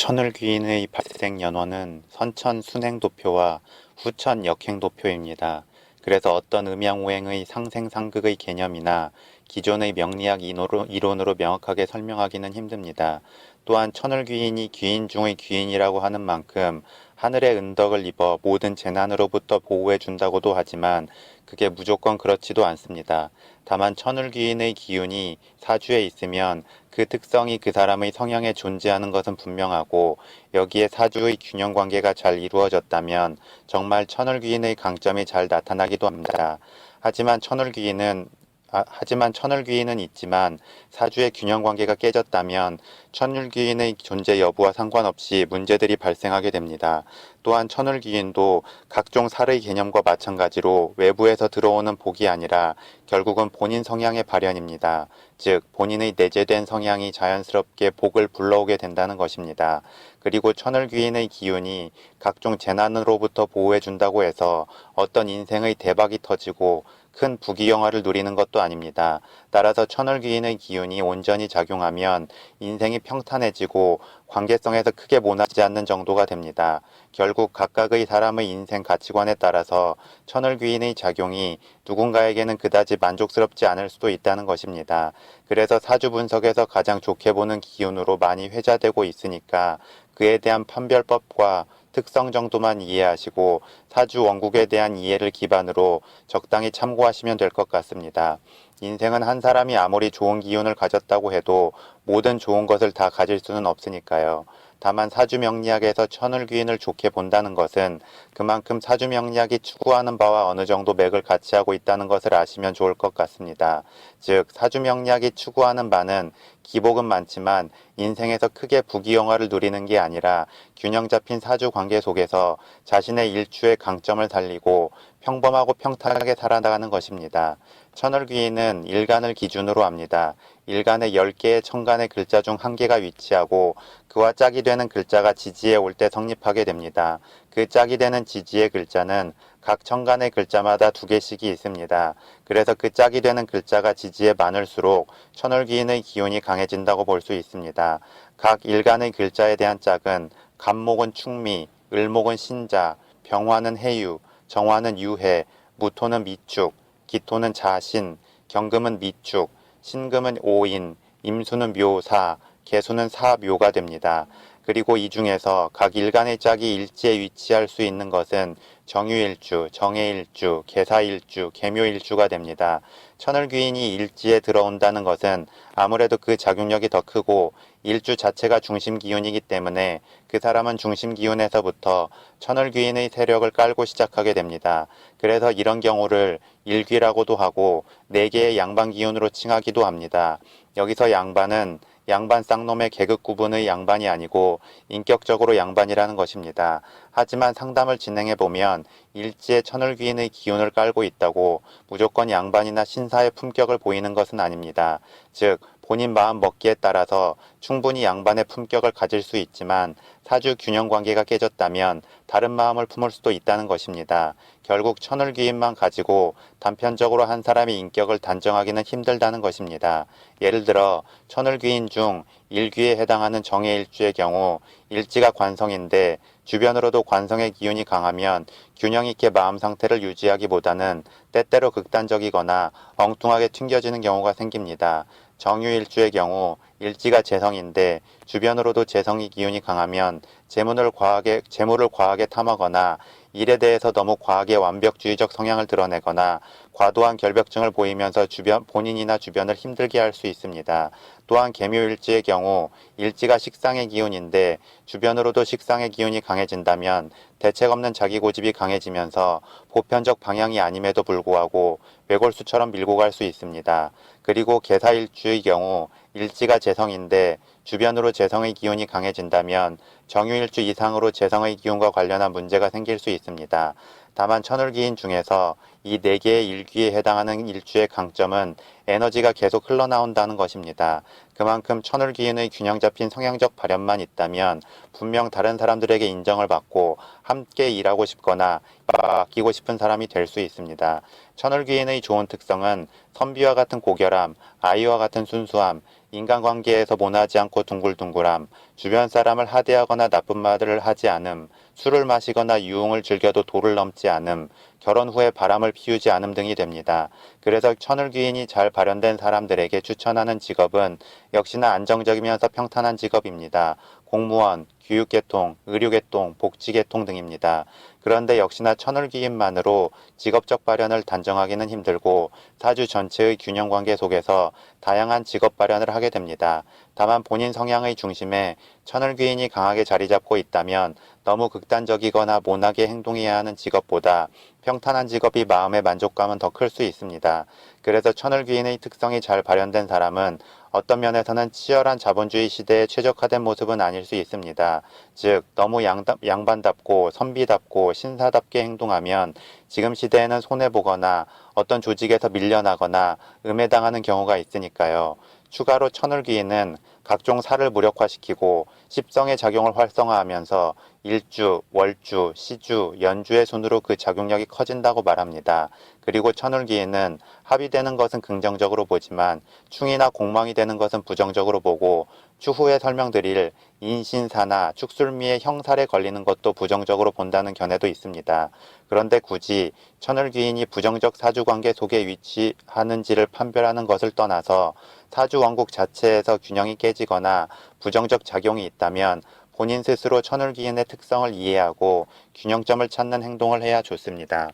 천을귀인의 발생 연원은 선천 순행도표와 후천 역행도표입니다. 그래서 어떤 음양오행의 상생상극의 개념이나 기존의 명리학 이론으로 명확하게 설명하기는 힘듭니다. 또한 천을귀인이 귀인 중의 귀인이라고 하는 만큼 하늘의 은덕을 입어 모든 재난으로부터 보호해 준다고도 하지만 그게 무조건 그렇지도 않습니다. 다만 천을귀인의 기운이 사주에 있으면 그 특성이 그 사람의 성향에 존재하는 것은 분명하고, 여기에 사주의 균형 관계가 잘 이루어졌다면 정말 천을귀인의 강점이 잘 나타나기도 합니다. 하지만 천을귀인은 있지만 사주의 균형 관계가 깨졌다면 천을귀인의 존재 여부와 상관없이 문제들이 발생하게 됩니다. 또한 천을귀인도 각종 살의 개념과 마찬가지로 외부에서 들어오는 복이 아니라 결국은 본인 성향의 발현입니다. 즉 본인의 내재된 성향이 자연스럽게 복을 불러오게 된다는 것입니다. 그리고 천을귀인의 기운이 각종 재난으로부터 보호해준다고 해서 어떤 인생의 대박이 터지고 큰 부귀영화를 누리는 것도 아닙니다. 따라서 천을귀인의 기운이 온전히 작용하면 인생이 평탄해지고 관계성에서 크게 모나지 않는 정도가 됩니다. 결국 각각의 사람의 인생 가치관에 따라서 천을귀인의 작용이 누군가에게는 그다지 만족스럽지 않을 수도 있다는 것입니다. 그래서 사주 분석에서 가장 좋게 보는 기운으로 많이 회자되고 있으니까 그에 대한 판별법과 특성 정도만 이해하시고 사주 원국에 대한 이해를 기반으로 적당히 참고하시면 될 것 같습니다. 인생은 한 사람이 아무리 좋은 기운을 가졌다고 해도 모든 좋은 것을 다 가질 수는 없으니까요. 다만 사주명리학에서 천을귀인을 좋게 본다는 것은 그만큼 사주명리학이 추구하는 바와 어느 정도 맥을 같이 하고 있다는 것을 아시면 좋을 것 같습니다. 즉 사주명리학이 추구하는 바는 기복은 많지만 인생에서 크게 부귀영화를 누리는 게 아니라 균형 잡힌 사주 관계 속에서 자신의 일주의 강점을 살리고 평범하고 평탄하게 살아나가는 것입니다. 천을귀인은 일간을 기준으로 합니다. 일간에 10개의 천간의 글자 중 1개가 위치하고 그와 짝이 되는 글자가 지지에 올 때 성립하게 됩니다. 그 짝이 되는 지지의 글자는 각 천간의 글자마다 2개씩이 있습니다. 그래서 그 짝이 되는 글자가 지지에 많을수록 천을귀인의 기운이 강해진다고 볼 수 있습니다. 각 일간의 글자에 대한 짝은 간목은 충미, 을목은 신자, 병화는 해유, 정화는 유해, 무토는 미축, 기토는 자신, 경금은 미축, 신금은 오인, 임수는 묘사, 계수는 사묘가 됩니다. 그리고 이 중에서 각 일간의 짝이 일지에 위치할 수 있는 것은 정유일주, 정해일주, 계사일주, 계묘일주가 됩니다. 천을귀인이 일지에 들어온다는 것은 아무래도 그 작용력이 더 크고 일주 자체가 중심기운이기 때문에 그 사람은 중심기운에서부터 천을귀인의 세력을 깔고 시작하게 됩니다. 그래서 이런 경우를 일귀라고도 하고 4개의 양반기운으로 칭하기도 합니다. 여기서 양반은 양반 쌍놈의 계급 구분의 양반이 아니고 인격적으로 양반이라는 것입니다. 하지만 상담을 진행해보면 일지에 천을귀인의 기운을 깔고 있다고 무조건 양반이나 신사의 품격을 보이는 것은 아닙니다. 즉 본인 마음 먹기에 따라서 충분히 양반의 품격을 가질 수 있지만 사주 균형 관계가 깨졌다면 다른 마음을 품을 수도 있다는 것입니다. 결국 천을귀인만 가지고 단편적으로 한 사람의 인격을 단정하기는 힘들다는 것입니다. 예를 들어 천을귀인 중 일귀에 해당하는 정해일주의 경우 일지가 관성인데 주변으로도 관성의 기운이 강하면 균형 있게 마음 상태를 유지하기보다는 때때로 극단적이거나 엉뚱하게 튕겨지는 경우가 생깁니다. 정유일주의 경우 일지가 재성인데 주변으로도 재성의 기운이 강하면 재물을 과하게 탐하거나 일에 대해서 너무 과하게 완벽주의적 성향을 드러내거나 과도한 결벽증을 보이면서 본인이나 주변을 힘들게 할 수 있습니다. 또한 계묘일지의 경우 일지가 식상의 기운인데 주변으로도 식상의 기운이 강해진다면 대책 없는 자기 고집이 강해지면서 보편적 방향이 아님에도 불구하고 외골수처럼 밀고 갈 수 있습니다. 그리고 계사일주의 경우 일지가 재성인데 주변으로 재성의 기운이 강해진다면 정유일주 이상으로 재성의 기운과 관련한 문제가 생길 수 있습니다. 다만 천을귀인 중에서 이 4개의 일귀에 해당하는 일주의 강점은 에너지가 계속 흘러나온다는 것입니다. 그만큼 천을귀인의 균형 잡힌 성향적 발현만 있다면 분명 다른 사람들에게 인정을 받고 함께 일하고 싶거나 아끼고 싶은 사람이 될 수 있습니다. 천을귀인의 좋은 특성은 선비와 같은 고결함, 아이와 같은 순수함, 인간관계에서 모나지 않고 둥글둥글함, 주변 사람을 하대하거나 나쁜 말을 하지 않음, 술을 마시거나 유흥을 즐겨도 도를 넘지 않음, 결혼 후에 바람을 피우지 않음 등이 됩니다. 그래서 천을귀인이 잘 발현된 사람들에게 추천하는 직업은 역시나 안정적이면서 평탄한 직업입니다. 공무원, 교육계통, 의료계통, 복지계통 등입니다. 그런데 역시나 천을귀인만으로 직업적 발현을 단정하기는 힘들고 사주 전체의 균형관계 속에서 다양한 직업 발현을 하게 됩니다. 다만 본인 성향의 중심에 천을귀인이 강하게 자리 잡고 있다면 너무 극단적이거나 모나게 행동해야 하는 직업보다 평탄한 직업이 마음의 만족감은 더 클 수 있습니다. 그래서 천을귀인의 특성이 잘 발현된 사람은 어떤 면에서는 치열한 자본주의 시대에 최적화된 모습은 아닐 수 있습니다. 즉 너무 양반답고 선비답고 신사답게 행동하면 지금 시대에는 손해보거나 어떤 조직에서 밀려나거나 음해당하는 경우가 있으니까요. 추가로 천을귀인은 각종 살을 무력화시키고 십성의 작용을 활성화하면서 일주, 월주, 시주, 연주의 순으로 그 작용력이 커진다고 말합니다. 그리고 천을귀인은 합의되는 것은 긍정적으로 보지만 충이나 공망이 되는 것은 부정적으로 보고 추후에 설명드릴 인신사나 축술미의 형살에 걸리는 것도 부정적으로 본다는 견해도 있습니다. 그런데 굳이 천을귀인이 부정적 사주관계 속에 위치하는지를 판별하는 것을 떠나서 사주왕국 자체에서 균형이 깨지거나 부정적 작용이 있다면 본인 스스로 천을귀인의 특성을 이해하고 균형점을 찾는 행동을 해야 좋습니다.